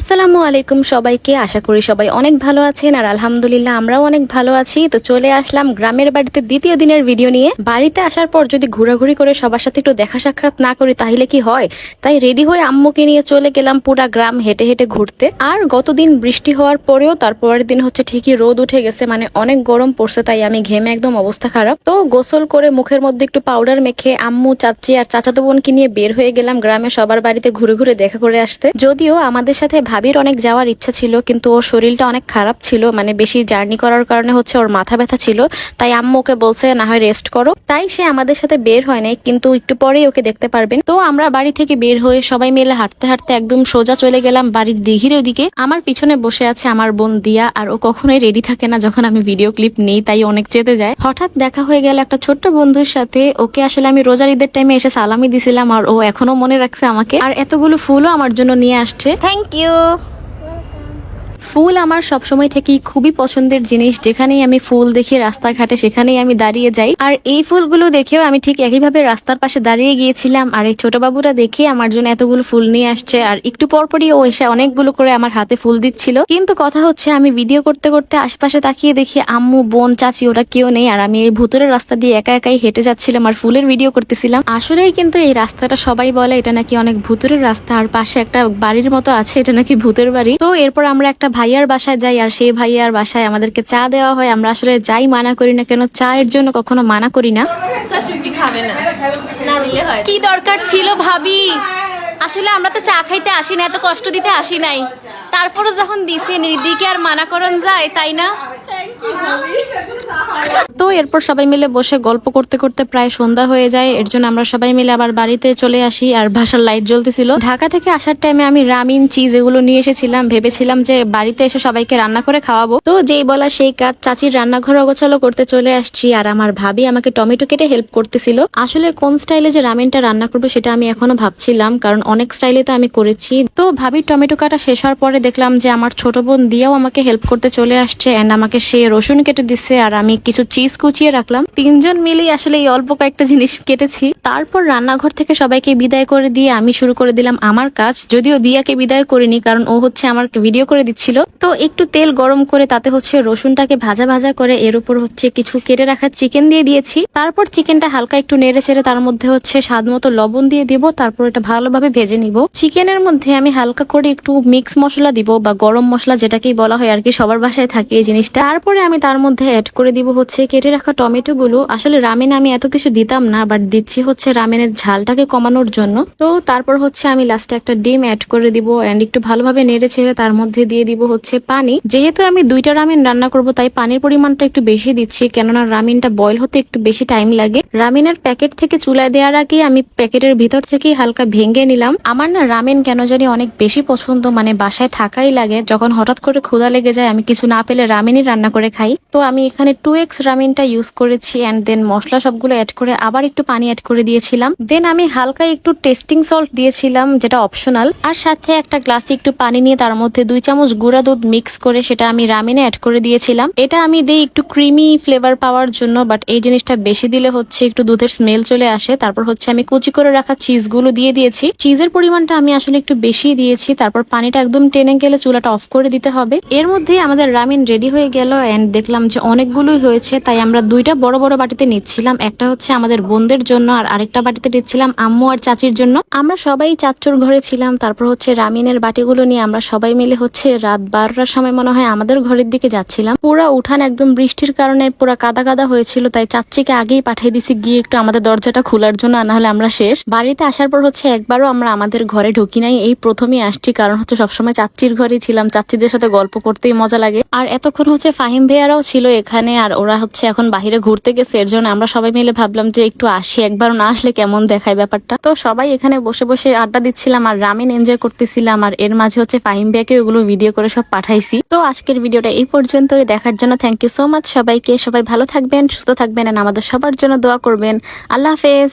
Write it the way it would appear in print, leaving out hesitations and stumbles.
আসসালামু আলাইকুম সবাইকে। আশা করি সবাই অনেক ভালো আছেন আর আলহামদুলিল্লাহ আমরাও অনেক ভালো আছি। তো চলে আসলাম গ্রামের বাড়িতে দ্বিতীয় দিনের ভিডিও নিয়ে। বাড়িতে আসার পর যদি ঘোরাঘুরি করে সবার সাথে একটু দেখা সাক্ষাৎ না করি তাহলে কি হয়, তাই রেডি হয়ে আম্মুকে নিয়ে চলে গেলাম পুরা গ্রাম হেঁটে হেঁটে ঘুরতে। আর গতদিন বৃষ্টি হওয়ার পরেও তারপরের দিন হচ্ছে ঠিকই রোদ উঠে গেছে, মানে অনেক গরম পড়ছে, তাই আমি ঘেমে একদম অবস্থা খারাপ। তো গোসল করে মুখের মধ্যে একটু পাউডার মেখে আম্মু, চাচি আর চাচাতো বোনকে নিয়ে বের হয়ে গেলাম গ্রামে সবার বাড়িতে ঘুরে ঘুরে দেখা করে আসতে। যদিও আমাদের সাথে ভাবির অনেক যাওয়ার ইচ্ছা ছিল, কিন্তু ওর শরীরটা অনেক খারাপ ছিল, মানে বেশি জার্নি করার কারণে হচ্ছে ওর মাথা ব্যথা ছিল, তাই আম্মু ওকে বলছে না হয় রেস্ট করো, তাই সে আমাদের সাথে বের হয় নাই, কিন্তু একটু পরেই ওকে দেখতে পারবেন। তো আমরা বাড়ি থেকে বের হয়ে সবাই মিলে হাঁটতে হাঁটতে একদম সোজা চলে গেলাম বাড়ির দিঘির ওদিকে। আমার পিছনে বসে আছে আমার বোন দিয়া, আর ও কখনোই রেডি থাকে না যখন আমি ভিডিও ক্লিপ নেই, তাই অনেক চেতে যায়। হঠাৎ দেখা হয়ে গেল একটা ছোট্ট বন্ধুর সাথে। ওকে আসলে আমি রোজার ঈদের টাইমে এসে সালামি দিছিলাম, আর ও এখনো মনে রাখছে আমাকে, আর এতগুলো ফুলও আমার জন্য নিয়ে আসছে। Thank you. ফুল আমার সবসময় থেকেই খুবই পছন্দের জিনিস। যেখানেই আমি ফুল দেখি রাস্তাঘাটে সেখানেই আমি দাঁড়িয়ে যাই, আর এই ফুলগুলো দেখেও আমি ঠিক একইভাবে রাস্তার পাশে দাঁড়িয়ে গিয়েছিলাম। আর এই ছোট বাবুরা দেখে আমার জন্য এতগুলো ফুল নিয়ে আসছে, আর একটু পরপরই ও এসে অনেকগুলো করে আমার হাতে ফুল দিচ্ছিল। কিন্তু কথা হচ্ছে আমি ভিডিও করতে করতে আশেপাশে তাকিয়ে দেখি আম্মু, বোন, চাচি ওরা কেউ নেই, আর আমি এই ভুতুরের রাস্তা দিয়ে একা একাই হেঁটে যাচ্ছিলাম আর ফুলের ভিডিও করতেছিলাম। আসলেই কিন্তু এই রাস্তাটা সবাই বলে এটা নাকি অনেক ভুতুরের রাস্তা, আর পাশে একটা বাড়ির মতো আছে, এটা নাকি ভূতের বাড়ি। তো এরপর আমরা একটা ভাইয়ার বাসায় যাই, আর সেই ভাইয়ার বাসায় আমাদেরকে চা দেওয়া হয়। আমরা আসলে যাই মানা করি না কেন, চায়ের জন্য কখনো মানা করি না। কি দরকার ছিল ভাবি, আসলে আমরা তো চা খাইতে আসি না, এত কষ্ট দিতে আসি নাই, তারপরে যখন দিছে নির্দিকে আর মানা করন যায়, তাই না? তো এরপর সবাই মিলে বসে গল্প করতে করতে প্রায় সন্ধ্যা হয়ে যায়। এর জন্য আমরা সবাই মিলে আবার বাড়িতে চলে আসি, আর বাসার লাইট জ্বলতেছিল। ঢাকা থেকে আসার টাইমে আমি রামিন, চিজ এগুলো নিয়ে এসেছিলাম, ভেবেছিলাম যে বাড়িতে এসে সবাইকে রান্না করে খাওয়াবো। তো যেই বলা সেই কাজ, চাচির রান্নাঘর অগোছালো করতে চলে আসছি, আর আমার ভাবি আমাকে টমেটো কেটে হেল্প করতেছিল। আসলে কোন স্টাইলে যে রামিনটা রান্না করবো সেটা আমি এখনো ভাবছিলাম, কারণ অনেক স্টাইলে তো আমি করেছি। তো ভাবির টমেটো কাটা শেষ হওয়ার পরে দেখলাম যে আমার ছোট বোন দিয়াও আমাকে হেল্প করতে চলে আসছে, এন্ড আমাকে সে রসুন কেটে দিচ্ছে, আর আমি কিছু চিজ কুচিয়ে রাখলাম। তিনজন মিলেই আসলে এই অল্প কয়েকটা জিনিস কেটেছি। তারপর রান্নাঘর থেকে সবাইকে বিদায় করে দিয়ে আমি শুরু করে দিলাম আমার কাজ। যদিও দিয়াকে বিদায় করিনি, কারণ ও হচ্ছে আমার ভিডিও করে দিচ্ছিল। তো একটু তেল গরম করে তাতে হচ্ছে রসুনটাকে ভাজা ভাজা করে এর উপর হচ্ছে কিছু কেটে রাখা চিকেন দিয়ে দিয়েছি। তারপর চিকেনটা হালকা একটু নেড়ে ছেড়ে তার মধ্যে হচ্ছে স্বাদ মতো লবণ দিয়ে দিব, তারপর এটা ভালোভাবে ভেজে নিব। চিকেনের মধ্যে আমি হালকা করে একটু মিক্স মশলা দিব, বা গরম মশলা যেটাকেই বলা হয় আর কি, সবার বাসায় থাকে এই জিনিসটা। তারপরে আমি তার মধ্যে অ্যাড করে দিব হচ্ছে কেটে রাখা টমেটো গুলো। আসলে রামেনে আমি এত কিছু দিতাম না, বাট দিচ্ছি হচ্ছে রামেনের ঝালটাকে কমানোর জন্য। তো তারপর হচ্ছে আমি লাস্টে একটা ডিম অ্যাড করে দিব, এন্ড একটু ভালোভাবে নেড়ে ছেড়ে তার মধ্যে দিয়ে দিব হচ্ছে পানি। যেহেতু আমি 2টা রামেন রান্না করব, তাই পানির পরিমাণটা একটু বেশি দিচ্ছি, কেননা রামেনটা বয়ল হতে একটু বেশি টাইম লাগে। রামেনের প্যাকেট থেকে চুলায় দেওয়ার আগে আমি প্যাকেটের ভিতর থেকেই হালকা ভেঙে নিলাম। আমার না রামেন কেন জানি অনেক বেশি পছন্দ, মানে বাসায় থাকাই লাগে। যখন হঠাৎ করে ক্ষুধা লেগে যায় আমি কিছু না পেলে রামেনই রান্না করে খাই। তো আমি এখানে 2x রামেনটা ইউজ করেছি, এন্ড দেন মশলা সবগুলো অ্যাড করে আবার একটু পানি অ্যাড করে দিয়েছিলাম। দেন আমি হালকা একটু টেস্টিং সল্ট দিয়েছিলাম, যেটা অপশনাল, আর সাথে একটা গ্লাসে একটু পানি নিয়ে তার মধ্যে 2 চামচ গুঁড়া দুধ মিক্স করে সেটা আমি রামেনে অ্যাড করে দিয়েছিলাম। এটা আমি দিই একটু ক্রিমি ফ্লেভার পাওয়ার জন্য, বাট এই জিনিসটা বেশি দিলে হচ্ছে একটু দুধের স্মেল চলে আসে। তারপর হচ্ছে আমি কুচি করে রাখা চিজগুলো দিয়ে দিয়েছি। চিজের পরিমাণটা আমি আসলে একটু বেশি দিয়েছি। তারপর পানিটা একদম টেনে গেলে চুলাটা অফ করে দিতে হবে। এর মধ্যে আমাদের রামেন রেডি হয়ে গেল, এন্ড দেখলাম যে অনেকগুলোই হয়েছে, তাই আমরা 2টা বড় বড় বাটিতে নিচ্ছিলাম। একটা হচ্ছে আমাদের বোনদের জন্য, আর আরেকটা বাটিতে নিচ্ছিলাম আম্মু আর চাচির জন্য। আমরা সবাই চাচ্চুর ঘরে ছিলাম। তারপর হচ্ছে রামিনের বাটিগুলো নিয়ে আমরা সবাই মিলে হচ্ছে রাত 12টার সময় মনে হয় আমাদের ঘরের দিকে যাচ্ছিলাম। পুরা উঠান একদম বৃষ্টির কারণে পুরা কাদা কাদা হয়েছিল, তাই চাচ্চিকে আগেই পাঠিয়ে দিছি গিয়ে একটু আমাদের দরজাটা খোলার জন্য, না হলে আমরা শেষ। বাড়িতে আসার পর হচ্ছে একবারও আমরা আমাদের ঘরে ঢুকি নাই, এই প্রথমই আসছি, কারণ হচ্ছে সবসময় চাচ্চির ঘরেই ছিলাম। চাচ্চিদের সাথে গল্প করতেই মজা লাগে। আর এতক্ষণ হচ্ছে ফাহিম ভাইয়ারাও ছিল এখানে, আর ওরা হচ্ছে এখন বাহিরে ঘুরতে গেছে। এর জন্য আমরা সবাই মিলে ভাবলাম যে একটু আসি, একবারও না আসলে কেমন দেখায় ব্যাপারটা। তো সবাই এখানে বসে বসে আড্ডা দিচ্ছিলাম আর রামেন এনজয় করতেছিলাম, আর এর মাঝে হচ্ছে ফাহিম ভাইয়াকে ওগুলো ভিডিও করে সব পাঠাইছি। তো আজকের ভিডিওটা এই পর্যন্তই। দেখার জন্য থ্যাংক ইউ সো মাচ সবাইকে। সবাই ভালো থাকবেন, সুস্থ থাকবেন, আর আমাদের সবার জন্য দোয়া করবেন। আল্লাহ হাফেজ।